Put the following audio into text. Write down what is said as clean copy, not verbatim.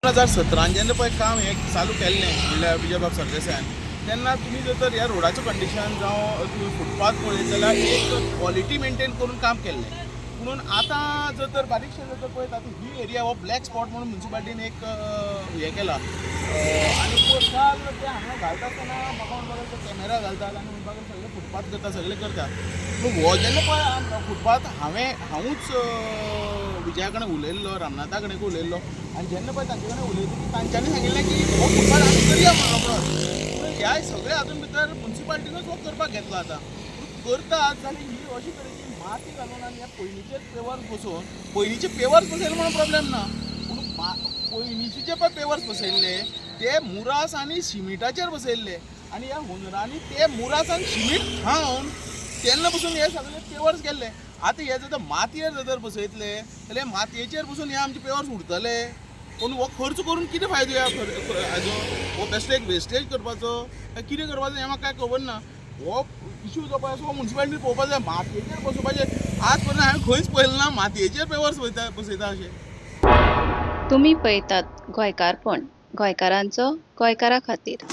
2017 जेन्ना पळय काम हे चालू केल्लें म्हणल्यार विजयबाब सरदेसायान तेन्ना तुमी जर तर ह्या रोडाचें कंडिशन जावं तुमी फुटपाथ पळयत जाल्यार एक क्वॉलिटी मेंटेन करून काम केल्लें. म्हणून आतां जर तर बारीकशें जर तर पळयत आतां ही एरिया हो ब्लॅक स्पॉट म्हणून म्युन्सिपाल्टीन एक हें केला आनी काल ते हांगा घालता आसतना म्हाका म्हणपाक लागलो कॅमेरा घालतात आनी म्हणपाक सगळे फुटपाथ करता सगळें करता. पूण हो जेन्ना पळय फुटपाथ हांवूच विजया कडेन उलयल्लो रामनाथा कडेन उलयल्लो आनी जेन्ना पळय तांचे कडेन उलयता तांच्यांनी सांगिल्लें की हो फुटपाथ आमी करया म्हणून रोखडोच. ह्या सगळ्या हातूंत भितर म्युन्सिपाल्टीनूच हो करपाक घेतलो आतां. करतात जाल्यार ही अशी तरेची माती घालून आनी ह्या पयलींचेर पेवर्स बसोवन पयलींचे पेवर्स बसयले म्हणून प्रॉब्लेम ना पूण पयलींचे जे पळय पेवर्स बसयल्ले ते मुरास आनी सिमिटाचेर बसयल्ले आनी ह्या हुनरांनी ते मुरास आनी सिमीट खावन तेन्ना पसून हे सगळे पेवर्स केल्ले. आतां हे जर मातयेर जर बसयतले जाल्यार मातयेचेर पसून हे आमचे पेवर्स उरतले. पूण हो खर्च करून कितें फायदो हाजो? हो बेश्टो एक वेस्टेज करपाचो काय कितें करपाचो हें म्हाका कांय खबर ना. हो इश्यू जो पळय हो म्युन्सिपाल्टी पळोवपाक जाय. मातयेचेर बसोवपाचें आज पर्यंत हांवें खंयच पळयलें ना मातयेचेर पेवर्स बसयता अशें. तुम्ही पळयतात गोंयकारपण गोंयकारांचो गोंयकारा खातीर.